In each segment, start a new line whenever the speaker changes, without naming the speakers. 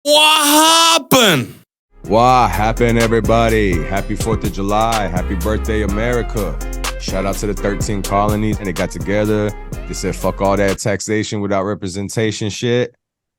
What happened?
What happened, everybody? Happy 4th of July. Happy birthday, America. Shout out to the 13 colonies. And they got together. They said, fuck all that taxation without representation shit.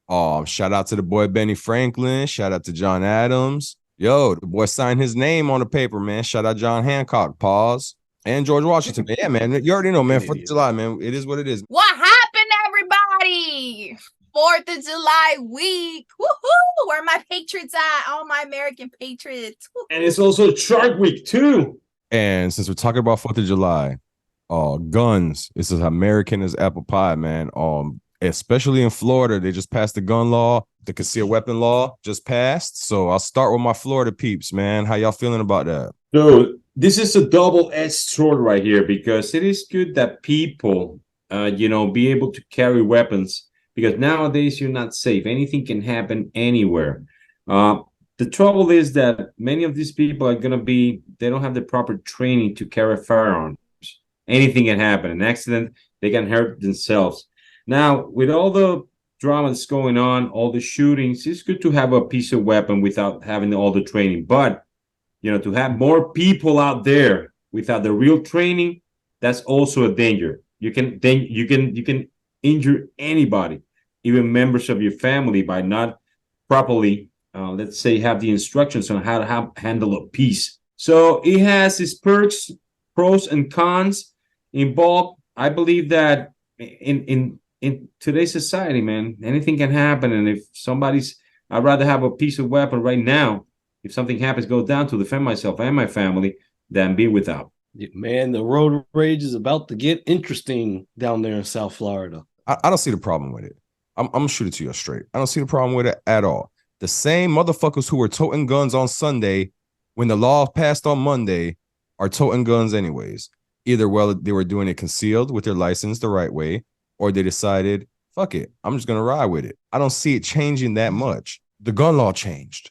Shout out to the boy Benny Franklin. Shout out to John Adams. Yo, the boy signed his name on the paper, man. Shout out John Hancock. Pause. And George Washington. Yeah, man. You already know, man. 4th of July, man. It is what it is.
What happened, everybody? 4th of July week. Woohoo! Where are my patriots at? All my American patriots. Woo-hoo.
And it's also Shark Week, too.
And since we're talking about 4th of July, guns, it's as American as apple pie, man. Especially in Florida, they just passed the gun law. The concealed weapon law just passed. So I'll start with my Florida peeps, man. How y'all feeling about that?
So this is a double-edged sword right here, because it is good that people, be able to carry weapons, because nowadays you're not safe. Anything can happen anywhere. The trouble is that many of these people are they don't have the proper training to carry firearms. Anything can happen. An accident, they can hurt themselves. Now, with all the drama that's going on, all the shootings, it's good to have a piece of weapon without having all the training. But, to have more people out there without the real training, that's also a danger. You can injure anybody, even members of your family, by not properly, let's say, have the instructions on how to handle a piece. So it has its perks, pros and cons involved. I believe that in today's society, man, anything can happen. And if I'd rather have a piece of weapon right now, if something happens, go down to defend myself and my family, than be without.
Man, the road rage is about to get interesting down there in South Florida.
I don't see the problem with it. I'm going to shoot it to you straight. I don't see the problem with it at all. The same motherfuckers who were toting guns on Sunday when the law passed on Monday are toting guns anyways. Either, well, they were doing it concealed with their license the right way, or they decided, fuck it, I'm just going to ride with it. I don't see it changing that much. The gun law changed.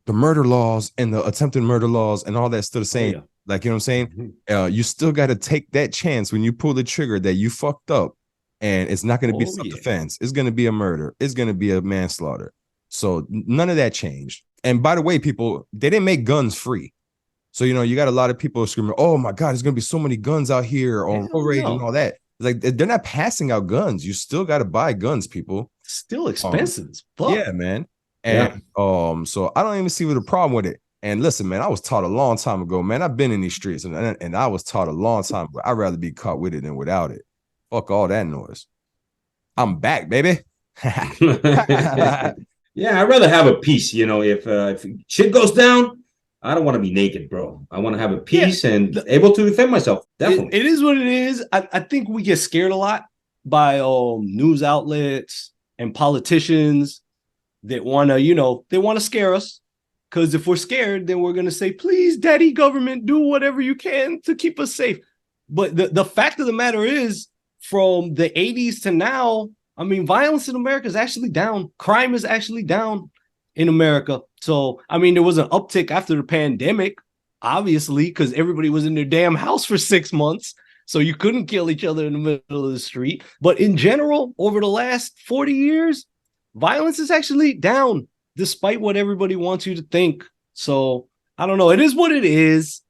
The murder laws and the attempted murder laws and all that still the same. Yeah. Like, you know what I'm saying? You still got to take that chance when you pull the trigger that you fucked up, and it's not going to be self-defense. It's going to be a murder. It's going to be a manslaughter. So none of that changed. And by the way, people, they didn't make guns free. So, you got a lot of people screaming, oh my God, there's going to be so many guns out here on road rage and all that. Like, they're not passing out guns. You still got to buy guns, people.
Still expensive as fuck.
Yeah, man. And so I don't even see what the problem with it. And listen, man, I was taught a long time ago, man. I've been in these streets and I was taught a long time ago. I'd rather be caught with it than without it. Fuck all that noise. I'm back, baby.
Yeah, I'd rather have a piece. If shit goes down, I don't want to be naked, bro. I want to have a piece and able to defend myself. Definitely.
It is what it is. I think we get scared a lot by news outlets and politicians that want to, they want to scare us. Because if we're scared, then we're going to say, please, daddy government, do whatever you can to keep us safe. But the fact of the matter is, from the 80s to now, I mean, violence in America is actually down. Crime is actually down in America. So, I mean, there was an uptick after the pandemic, obviously, because everybody was in their damn house for 6 months. So you couldn't kill each other in the middle of the street. But in general, over the last 40 years, violence is actually down, despite what everybody wants you to think. So, I don't know. It is what it is.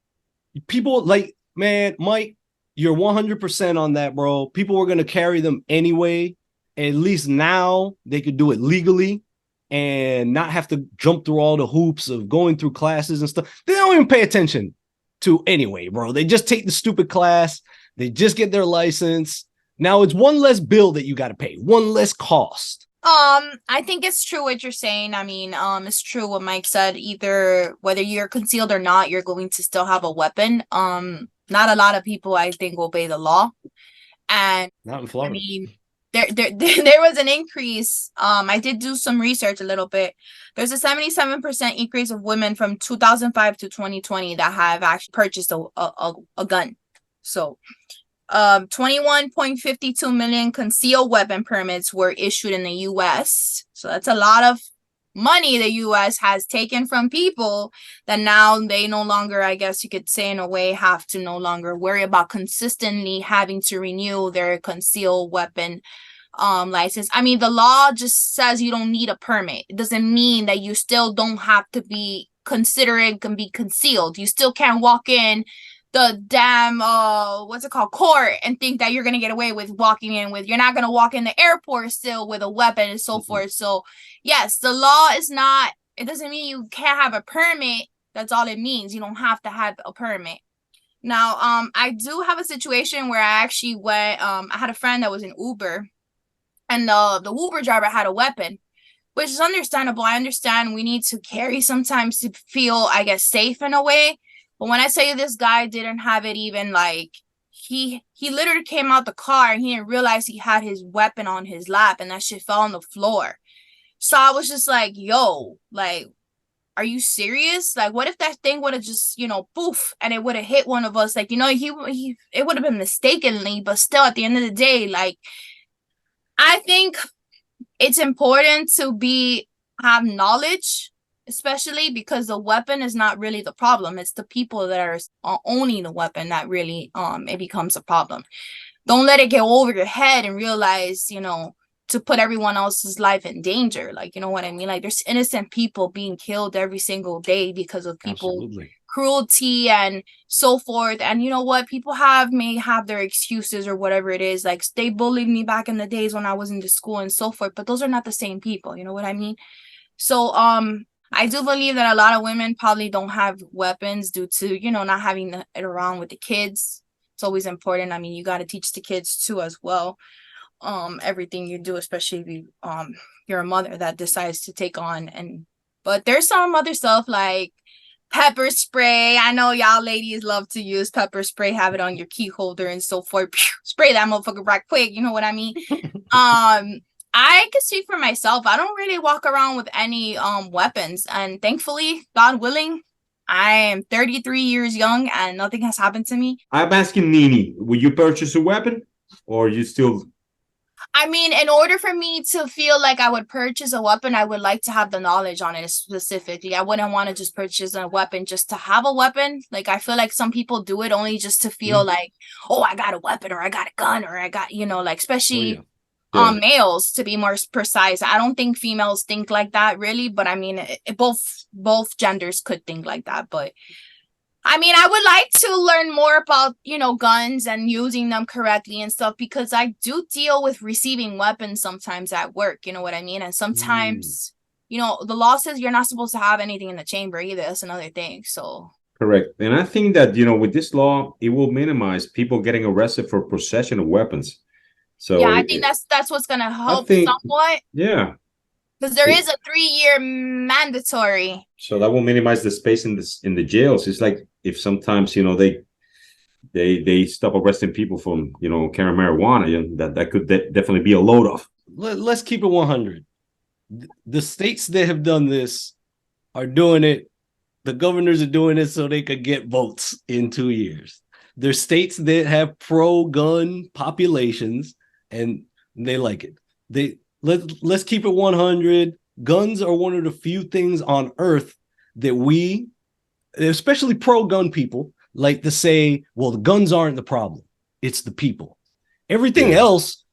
People man, Mike, you're 100% on that, bro. People were going to carry them anyway. At least now they could do it legally and not have to jump through all the hoops of going through classes and stuff. They don't even pay attention to anyway, bro. They just take the stupid class. They just get their license. Now it's one less bill that you got to pay, one less cost.
I think it's true what you're saying. I mean, it's true what Mike said. Either whether you're concealed or not, you're going to still have a weapon. Not a lot of people, I think, obey the law. And
not in Florida.
I mean, there was an increase. I did do some research a little bit. There's a 77% increase of women from 2005 to 2020 that have actually purchased a gun. So 21.52 million concealed weapon permits were issued in the U.S. So that's a lot of money the U.S. has taken from people that now they no longer, I guess you could say in a way, have to no longer worry about consistently having to renew their concealed weapon license. I mean, the law just says you don't need a permit. It doesn't mean that you still don't have to be considerate, can be concealed. You still can't walk in the damn what's it called, court, and think that you're gonna get away with walking in with, you're not gonna walk in the airport still with a weapon and so forth. So yes, the law is not, it doesn't mean you can't have a permit. That's all it means. You don't have to have a permit. Now, I do have a situation where I actually went, I had a friend that was in Uber, and the Uber driver had a weapon, which is understandable. I understand we need to carry sometimes to feel, I guess, safe in a way. But when I say this guy didn't have it, even like, he literally came out the car and he didn't realize he had his weapon on his lap, and that shit fell on the floor. So I was just like, yo, like, are you serious? Like, what if that thing would have just, you know, poof, and it would have hit one of us? Like, you know, he it would have been mistakenly, but still, at the end of the day, like, I think it's important to have knowledge, especially because the weapon is not really the problem. It's the people that are owning the weapon that really it becomes a problem. Don't let it get over your head and realize, you know, to put everyone else's life in danger. Like, you know what I mean? Like, there's innocent people being killed every single day because of people cruelty and so forth. And you know what? People may have their excuses or whatever it is. Like, they bullied me back in the days when I was into school and so forth, but those are not the same people. You know what I mean? So, I do believe that a lot of women probably don't have weapons due to, you know, not having it around with the kids. It's always important. I mean, you got to teach the kids too as well. Everything you do, especially if you're a mother that decides to take on, but there's some other stuff like pepper spray. I know y'all ladies love to use pepper spray, have it on your key holder and so forth. Spray that motherfucker right quick, you know what I mean? I can speak for myself. I don't really walk around with any weapons, and thankfully, God willing, I am 33 years young and nothing has happened to me.
I'm asking Nini, will you purchase a weapon, or you still?
I mean, in order for me to feel like I would purchase a weapon, I would like to have the knowledge on it specifically. I wouldn't want to just purchase a weapon just to have a weapon. Like, I feel like some people do it only just to feel like, oh, I got a weapon, or I got a gun, or I got, you know, like, especially males, to be more precise. I don't think females think like that really, but I mean, both genders could think like that. But I mean, I would like to learn more about, you know, guns and using them correctly and stuff, because I do deal with receiving weapons sometimes at work, you know what I mean? And sometimes, you know, the law says you're not supposed to have anything in the chamber either. That's another thing. So
Correct. And I think that, you know, with this law, it will minimize people getting arrested for possession of weapons. So
yeah, I think that's what's going to help somewhat.
Yeah.
Because there is a 3-year mandatory.
So that will minimize the space in the jails. It's like if sometimes, you know, they stop arresting people from, you know, carrying marijuana, you know, that could definitely be a load off.
Let's keep it 100. The states that have done this are doing it. The governors are doing it so they could get votes in 2 years. There's states that have pro-gun populations and they like it. Let's keep it 100. Guns are one of the few things on earth that we, especially pro-gun people, like to say, well, the guns aren't the problem. It's the people. Everything else,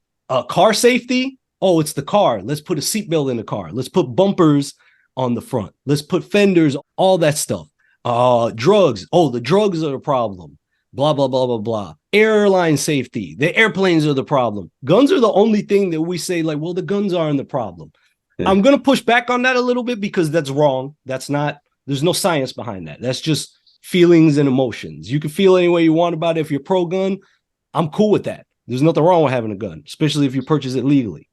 car safety, oh, it's the car. Let's put a seatbelt in the car. Let's put bumpers on the front. Let's put fenders, all that stuff. Drugs. Oh, the drugs are the problem. Blah, blah, blah, blah, blah. Airline safety. The airplanes are the problem. Guns are the only thing that we say like, well, the guns aren't the problem. Yeah. I'm going to push back on that a little bit because that's wrong. That's not, there's no science behind that. That's just feelings and emotions. You can feel any way you want about it. If you're pro-gun, I'm cool with that. There's nothing wrong with having a gun, especially if you purchase it legally.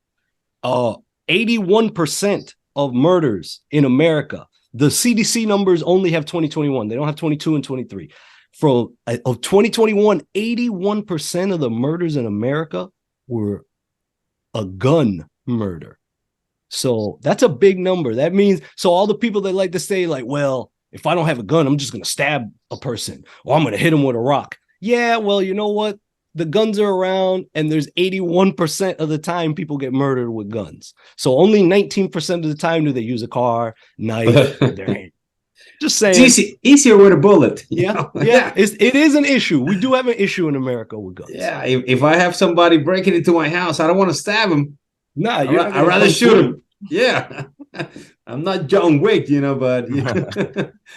81% of murders in America, the CDC numbers only have 2021. They don't have 22 and 23. From of 2021, 81% of the murders in America were a gun murder. So that's a big number. That means, so all the people that like to say like, well, if I don't have a gun, I'm just going to stab a person or I'm going to hit him with a rock. Yeah, well, you know what? The guns are around and there's 81% of the time people get murdered with guns. So only 19% of the time do they use a car, knife, their hand. Just saying.
It's easier with a bullet.
Yeah. It is an issue. We do have an issue in America with guns.
Yeah. If I have somebody breaking into my house, I don't want to stab him.
Nah, you're not
I'd
gonna
rather
come
shoot
through.
him. Yeah. I'm not John Wick, but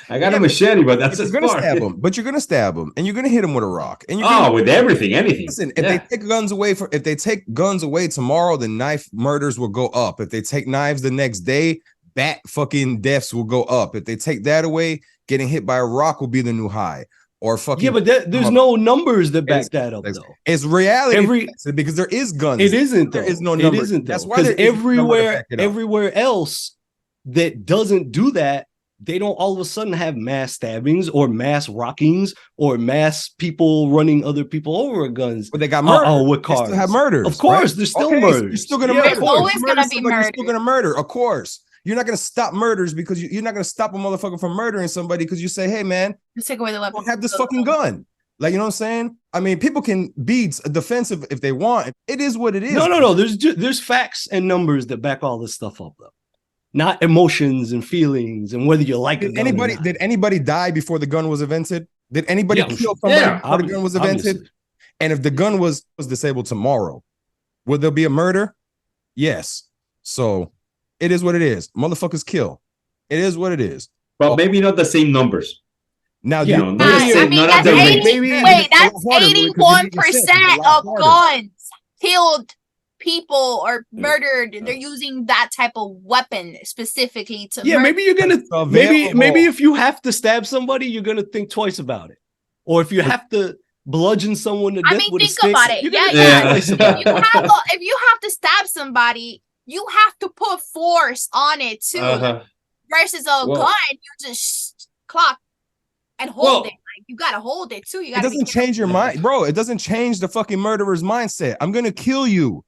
I got
Yeah,
a machete, but
But
that's
you're
as
gonna
far.
stab him. But you're gonna stab him, and you're gonna hit him with a rock. And you're
Oh,
gonna
with everything, anything.
listen. If they take guns away if they take guns away tomorrow, the knife murders will go up. If they take knives the next day, bat fucking deaths will go up. If they take that away, getting hit by a rock will be the new high. Or fucking
Yeah, but there's no numbers that back that up,
it's,
though.
it's reality
Every
because there is guns.
it isn't though.
There is no
It
number.
isn't though.
That's why
Because
there is no number to back it up.
everywhere else that doesn't do that, they don't all of a sudden have mass stabbings or mass rockings or mass people running other people over with guns.
But they got murdered.
With
They
cars.
still have murders.
Of course,
right?
there's still
Okay, so
murders.
you're still gonna
Yeah,
murder.
of course.
always gonna be
Somebody, you're still
murder.
gonna murder. Of course. You're not gonna stop murders because you're not gonna stop a motherfucker from murdering somebody because you say, hey man,
Just take away the
I
weapon.
don't have this fucking gun. Like, you know what I'm saying? I mean, people can be defensive if they want. It is what it is.
No. There's facts and numbers that back all this stuff up, though. Not emotions and feelings and whether you like
Did
a gun or
anybody
not.
did anybody die before the gun was invented? Did anybody
Yeah,
kill somebody
yeah,
before the gun was invented?
Obviously.
And if the gun was disabled tomorrow, would there be a murder? Yes. So it is what it is. Motherfuckers kill. It is what it is.
But maybe not the same numbers.
Now,
Yeah,
you
no,
know,
Guys, I mean,
not
that's
at the
80,
rate.
maybe-
wait,
it's a lot
that's
harder because you
81%
need to say it's a lot
of
harder.
guns killed people or murdered. They're using that type of weapon specifically to
Yeah,
murder.
maybe you're gonna
It's available.
maybe if you have to stab somebody, you're gonna think twice about it. Or if you have to bludgeon someone to death
I mean,
with a
think
stick,
about it.
you're
Yeah,
gonna
yeah.
think twice
If
about
you
it.
have if you have to stab somebody, you have to put force on it too.
Uh-huh.
Versus a
Well-
gun, you just clock and hold
Well-
it. Like you gotta hold it too. You
It
gotta
doesn't change your mind, bro. It doesn't change the fucking murderer's mindset. I'm gonna kill you.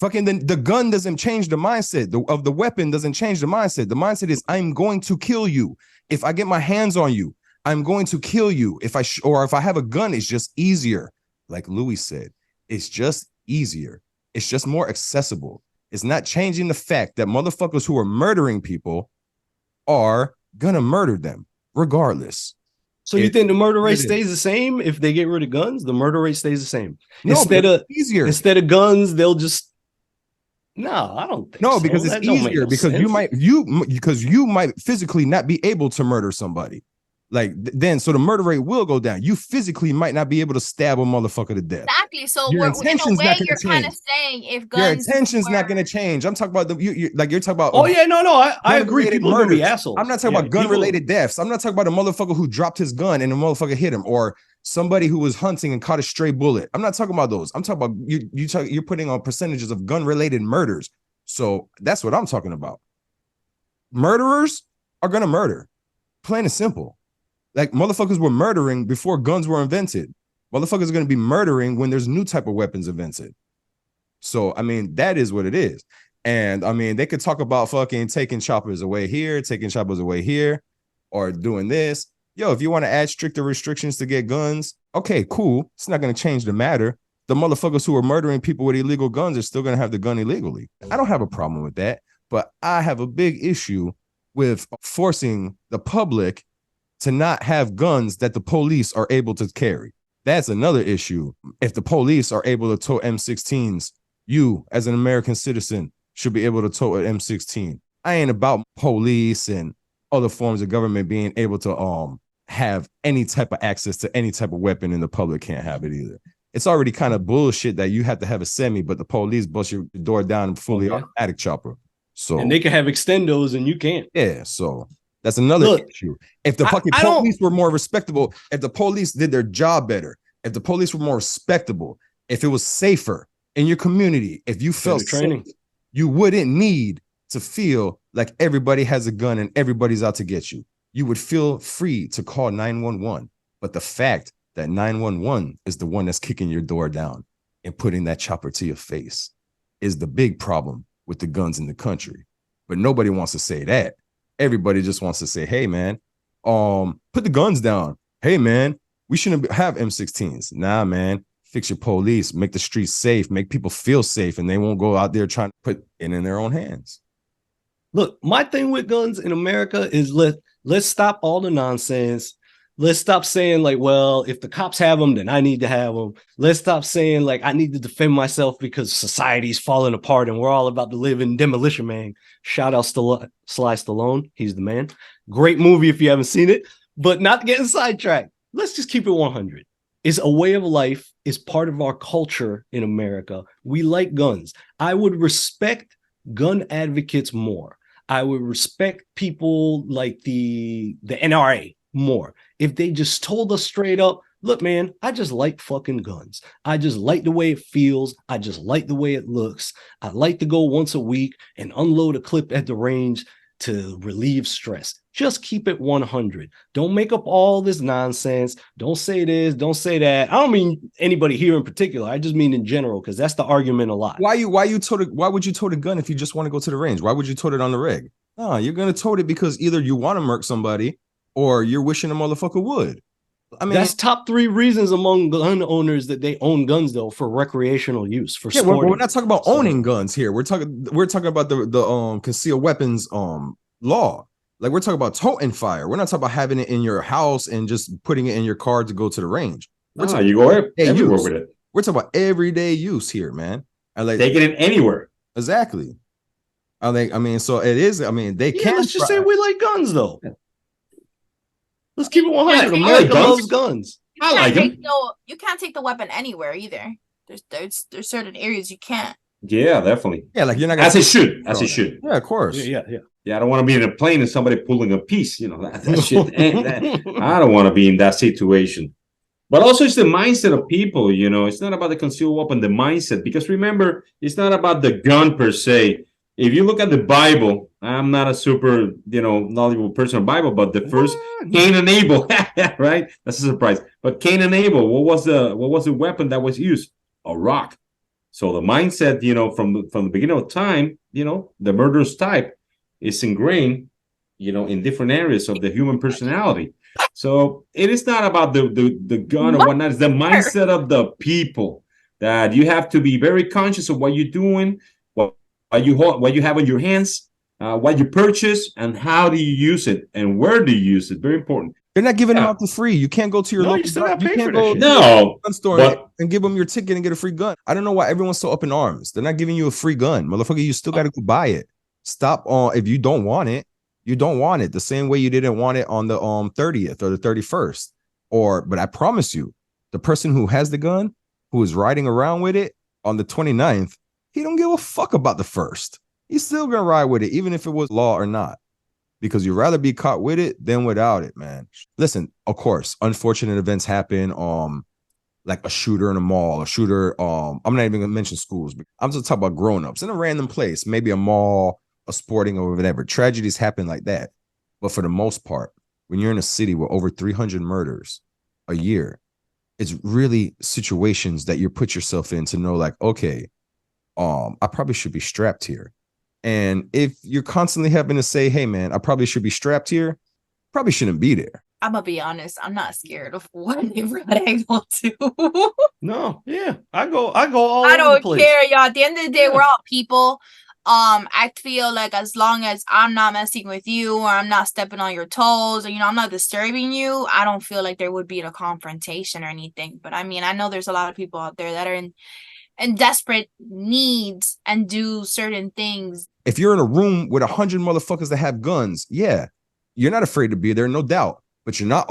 Fucking the gun doesn't change the mindset. Of the weapon doesn't change the mindset. The mindset is I'm going to kill you. If I get my hands on you, I'm going to kill you. If I have a gun, it's just easier. Like Louis said, it's just easier. It's just more accessible. It's not changing the fact that motherfuckers who are murdering people are gonna murder them regardless.
So you
It-
think the murder rate
it is.
stays the same if they get rid of guns? The murder rate stays the same.
No,
Instead
but
of
it's easier.
Instead of guns, they'll just no. I don't think
No,
so.
because it's
That don't make
easier
no
because
sense.
you might physically not be able to murder somebody. Like then, so the murder rate will go down. You physically might not be able to stab a motherfucker to death.
Exactly. So
Your
we're, in a
intention's
way,
not gonna
you're kind of
change.
saying if
Your
guns
intention's not
were-
going to change. I'm talking about you're talking about.
Oh yeah, no, I agree.
gun-related
People are gonna be
murders.
assholes.
I'm not talking
Yeah,
about gun-related deaths. I'm not talking about a motherfucker who dropped his gun and the motherfucker hit him, or somebody who was hunting and caught a stray bullet. I'm not talking about those. I'm talking about you're putting on percentages of gun-related murders. So that's what I'm talking about. Murderers are gonna murder, plain and simple. Like motherfuckers were murdering before guns were invented. Motherfuckers are gonna be murdering when there's new type of weapons invented. So I mean, that is what it is. And I mean, they could talk about fucking taking choppers away here, taking choppers away here, or doing this. Yo, if you want to add stricter restrictions to get guns, okay, cool. It's not going to change the matter. The motherfuckers who are murdering people with illegal guns are still going to have the gun illegally. I don't have a problem with that, but I have a big issue with forcing the public to not have guns that the police are able to carry. That's another issue. If the police are able to tow M16s, you as an American citizen should be able to tow an M16. I ain't about police and other forms of government being able to have any type of access to any type of weapon, and the public can't have it either. It's already kind of bullshit that you have to have a semi, but the police bust your door down and fully automatic chopper. So
And they can have extendos and you can't.
yeah, so that's another
Look,
issue. If the fucking
I don't-
police were more respectable, if the police did their job better, if the police were more respectable, if it was safer in your community, if you felt
Better training.
safe, you wouldn't need to feel like everybody has a gun and everybody's out to get you. You would feel free to call 911. But the fact that 911 is the one that's kicking your door down and putting that chopper to your face is the big problem with the guns in the country. But nobody wants to say that. Everybody just wants to say, hey, man, put the guns down. Hey, man, we shouldn't have M16s. Nah, man, fix your police, make the streets safe, make people feel safe, and they won't go out there trying to put it in their own hands.
Look, my thing with guns in America is let's stop all the nonsense. Let's stop saying like, well, if the cops have them, then I need to have them. Let's stop saying like I need to defend myself because society's falling apart and we're all about to live in Demolition Man. Shout out Sly Stallone. He's the man. Great movie if you haven't seen it, but not getting sidetracked. Let's just keep it 100. It's a way of life. It's part of our culture in America. We like guns. I would respect gun advocates more. I would respect people like the NRA more if they just told us straight up, look, man, I just like fucking guns. I just like the way it feels. I just like the way it looks. I like to go once a week and unload a clip at the range to relieve stress. Just keep it 100. Don't make up all this nonsense. Don't say this, don't say that. I don't mean anybody here in particular. I just mean in general, because that's the argument a lot.
Why would you tote a gun if you just want to go to the range? Why would you tote it on the rig? No, you're gonna tote it because either you want to murk somebody or you're wishing a motherfucker would. I mean,
that's top 3 reasons among gun owners that they own guns though for recreational use. For
we're not talking about owning guns here. We're talking about the concealed weapons law. Like we're talking about toting fire. We're not talking about having it in your house and just putting it in your car to go to the range.
You go everywhere with it.
We're talking about everyday use here, man. And like
taking it anywhere.
Exactly. I mean, so it is. I mean, they can't.
Let's just say we like guns though. Let's keep it 100. America loves guns.
I like them.
You can't take the weapon anywhere either. There's certain areas you can't.
Yeah, definitely.
Yeah, like you're not gonna
as it should. Yeah,
of course.
Yeah.
I don't want to be in a plane and somebody pulling a piece. You know that shit. I don't want to be in that situation. But also, it's the mindset of people. You know, it's not about the concealed weapon, the mindset. Because remember, it's not about the gun per se. If you look at the Bible, I'm not a super, knowledgeable person of Bible, but the first Cain and Abel, right? That's a surprise. But Cain and Abel, what was the weapon that was used? A rock. So the mindset, from the beginning of time, the murderous type is ingrained, in different areas of the human personality. So it is not about the gun or whatnot. It's the mindset of the people that you have to be very conscious of what you're doing, what you have on your hands, what you purchase, and how do you use it, and where do you use it. Very important.
They're not giving them out for free. You can't go to your local gun store and give them your ticket and get a free gun. I don't know why everyone's so up in arms. They're not giving you a free gun, motherfucker. You still got to go buy it. Stop on if you don't want it. You don't want it the same way you didn't want it on the 30th or the 31st. But I promise you, the person who has the gun, who is riding around with it on the 29th, he don't give a fuck about the first. He's still gonna ride with it, even if it was law or not, because you'd rather be caught with it than without it, man. Listen, of course, unfortunate events happen. Like a shooter in a mall, I'm not even gonna mention schools, but I'm just talking about grown-ups in a random place, maybe a mall, a sporting or whatever. Tragedies happen like that. But for the most part, when you're in a city with over 300 murders a year, it's really situations that you put yourself in to know, like, okay, I probably should be strapped here. And if you're constantly having to say, hey man, I probably should be strapped here, probably shouldn't be there.
I'm gonna be honest, I'm not scared of whatever I go to.
No, yeah. I go all
I
over
don't
the place.
care, y'all. At the end of the day, we're all people. I feel like as long as I'm not messing with you or I'm not stepping on your toes or I'm not disturbing you, I don't feel like there would be a confrontation or anything. But I mean, I know there's a lot of people out there that are in desperate needs and do certain things.
If you're in a room with 100 motherfuckers that have guns, yeah, you're not afraid to be there, no doubt. But you're not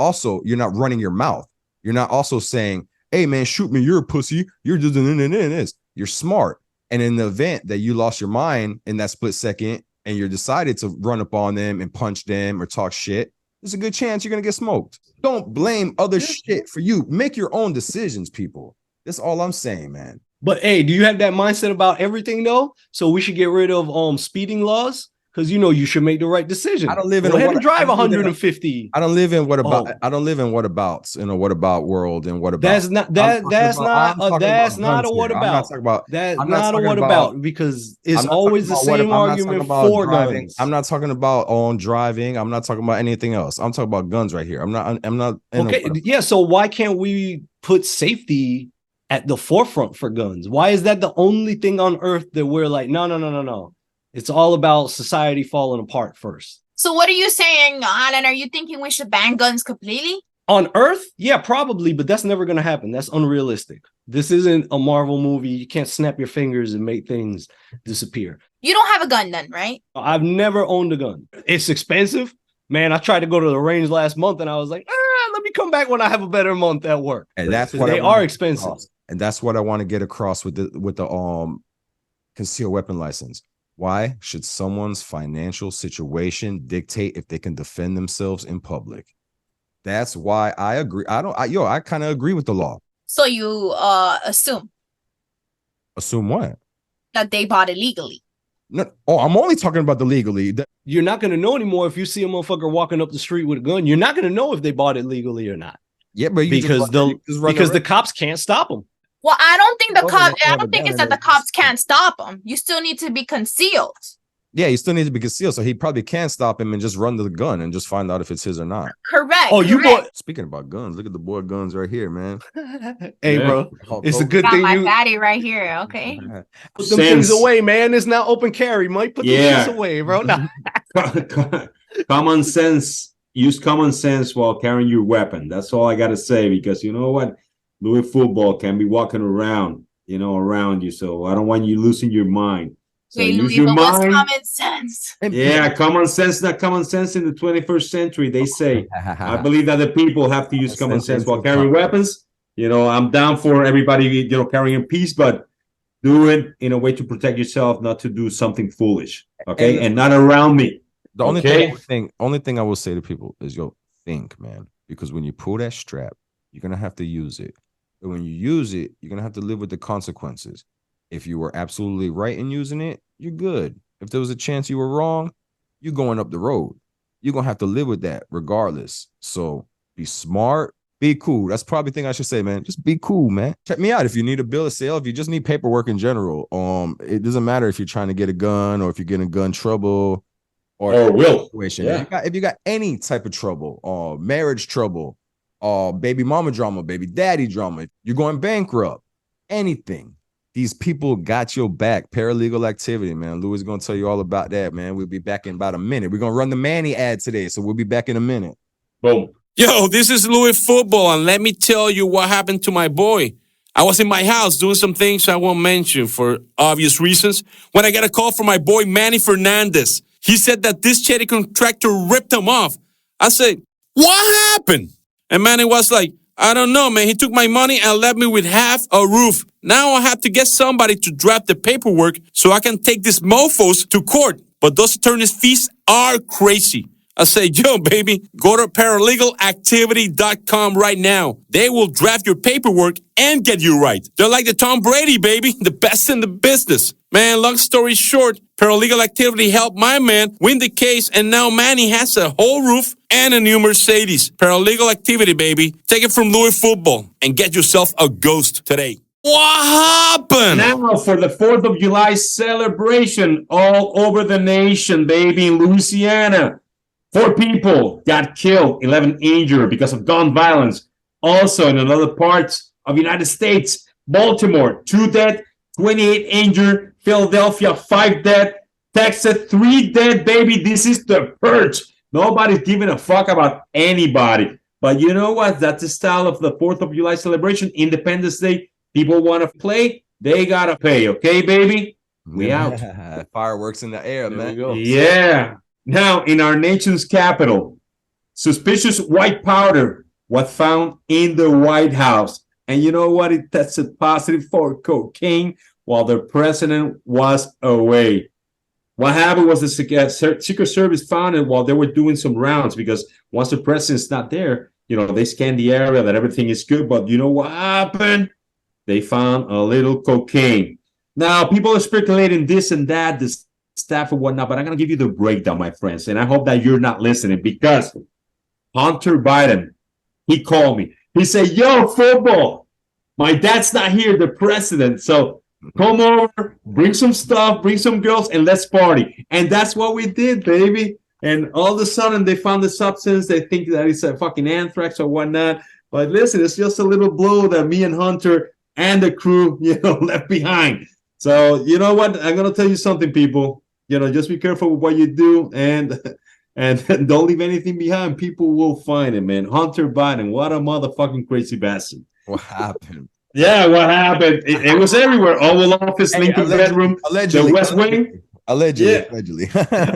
running your mouth. You're not also saying, hey man, shoot me, you're a pussy. You're just this. You're smart. And in the event that you lost your mind in that split second and you decided to run up on them and punch them or talk shit, there's a good chance you're gonna get smoked. Don't blame other shit for you. Make your own decisions, people. That's all I'm saying, man.
But hey, do you have that mindset about everything though? So we should get rid of speeding laws because you should make the right decision.
I don't live in
Go ahead and drive 150.
I don't live in whatabouts in a what about world and what about.
That's not a what about. That's not a what about because it's always the same argument for guns.
I'm not talking about on driving. I'm not talking about anything else. I'm talking about guns right here. I'm not.
Okay, yeah. So why can't we put safety at the forefront for guns? Why is that the only thing on earth that we're like, no? It's all about society falling apart first.
So what are you saying, Alan? Are you thinking we should ban guns completely?
On Earth, yeah, probably, but that's never going to happen. That's unrealistic. This isn't a Marvel movie. You can't snap your fingers and make things disappear.
You don't have a gun then, right?
I've never owned a gun. It's expensive. Man, I tried to go to the range last month and I was like, let me come back when I have a better month at work.
And that's what
they are expensive.
And that's what I want to get across with the concealed weapon license. Why should someone's financial situation dictate if they can defend themselves in public? That's why I agree. I kind of agree with the law.
So you assume
what?
that they bought it legally.
No, I'm only talking about the legally.
You're not going to know anymore if you see a motherfucker walking up the street with a gun. You're not going to know if they bought it legally or not.
Yeah, but
because the cops can't stop them.
Well, I don't think it's that the cops can't stop them. You still need to be concealed.
Yeah, you still need to be concealed, so he probably can stop him and just run to the gun and just find out if it's his or not.
Correct.
Oh, you bought.
Speaking about guns, look at the boy guns right here, man.
Hey, bro, it's a good thing
my daddy right here. Okay,
put them things away, man. It's now open carry, Mike. Put them things away, bro. Nah.
Common sense. Use common sense while carrying your weapon. That's all I gotta say. Because you know what, Louis football can be walking around, around you. So I don't want you losing your mind. So use your mind.
Common sense.
Yeah, common sense, not common sense in the 21st century. They say. I believe that the people have to use common sense while carrying weapons. I'm down for everybody, carrying peace, but do it in a way to protect yourself, not to do something foolish. Okay, and not around me.
The only thing I will say to people is, think, man, because when you pull that strap, you're gonna have to use it. And when you use it, you're gonna have to live with the consequences. If you were absolutely right in using it, you're good. If there was a chance you were wrong, you're going up the road. You're going to have to live with that regardless. So be smart, be cool. That's probably the thing I should say, man. Just be cool, man. Check me out if you need a bill of sale, if you just need paperwork in general. It doesn't matter if you're trying to get a gun or if you're getting gun trouble or
will.
Situation. Yeah. If you got any type of trouble, marriage trouble, baby mama drama, baby daddy drama, you're going bankrupt, anything. These people got your back. Paralegal activity, man. Louis is going to tell you all about that, man. We'll be back in about a minute. We're going to run the Manny ad today, so we'll be back in a minute.
Boom.
Yo, this is Louis Football, and let me tell you what happened to my boy. I was in my house doing some things I won't mention for obvious reasons when I got a call from my boy Manny Fernandez. He said that this charity contractor ripped him off. I said, what happened? And Manny was like, I don't know, man. He took my money and left me with half a roof. Now I have to get somebody to draft the paperwork so I can take these mofos to court. But those attorneys' fees are crazy. I say, yo, baby, go to paralegalactivity.com right now. They will draft your paperwork and get you right. They're like the Tom Brady, baby, the best in the business. Man, long story short, Paralegal Activity helped my man win the case, and now Manny has a whole roof and a new Mercedes. Paralegal Activity, baby. Take it from Louis Football and get yourself a ghost today. What happened?
Now for the 4th of July celebration all over the nation, baby, in Louisiana. 4 people got killed, 11 injured because of gun violence. Also in other parts of the United States, Baltimore, 2 dead, 28 injured. Philadelphia, 5 dead. Texas, 3 dead, baby. This is the purge. Nobody's giving a fuck about anybody. But you know what? That's the style of the 4th of July celebration. Independence Day. People want to play. They got to pay. Okay, baby? We out.
Fireworks in the air, man.
Yeah. Now, in our nation's capital, suspicious white powder was found in the White House. And you know what? It tested positive for cocaine while the president was away. What happened was the Secret Service found it while they were doing some rounds, because once the president's not there, they scan the area that everything is good. But you know what happened? They found a little cocaine. Now, people are speculating this and that, this staff and whatnot, but I'm going to give you the breakdown, my friends. And I hope that you're not listening, because Hunter Biden, he called me. He said, yo, football, my dad's not here, the president. So come over, bring some stuff, bring some girls, and let's party. And that's what we did, baby. And all of a sudden, they found the substance. They think that it's a fucking anthrax or whatnot. But listen, it's just a little blow that me and Hunter and the crew, left behind. So, you know what? I'm going to tell you something, people. Just be careful with what you do. And And don't leave anything behind. People will find it, man. Hunter Biden, what a motherfucking crazy bastard.
What happened?
Yeah, what happened? It was everywhere. Oval Office,
Hey,
Lincoln bedroom,
allegedly,
the West Wing.
Allegedly,
Yeah.
allegedly.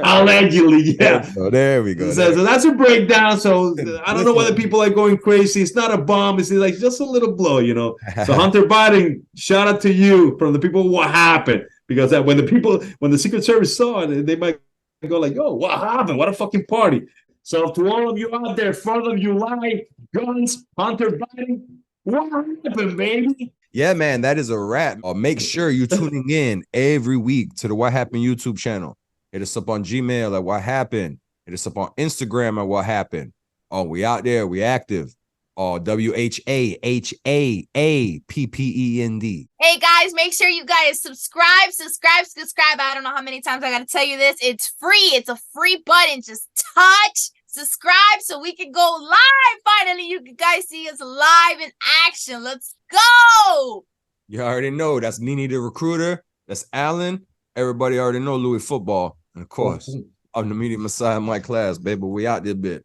Allegedly, yeah.
There we go.
So that's a breakdown. So I don't know whether people are going crazy. It's not a bomb. It's like just a little blow, you know. So Hunter Biden, shout out to you from the people. What happened? Because when the Secret Service saw it, they might go like, "Yo, what happened? What a fucking party!" So to all of you out there, 4th of July, guns, Hunter Biden, what happened, baby?
Yeah, man, that is a wrap. Make sure you're tuning in every week to the What Happened YouTube channel. Hit us up on Gmail at What Happened. Hit us up on Instagram at What Happened. Oh, we out there. We active. Oh, WHAHAAPPEND.
Hey guys, make sure you guys subscribe. I don't know how many times I gotta tell you this. It's free. It's a free button. Just touch subscribe so we can go live. Finally, you guys see us live in action. Let's go.
You already know that's Nene the recruiter. That's Alan. Everybody already know Louis Football. And of course, I'm the Media Messiah in my class, baby. We out there bit.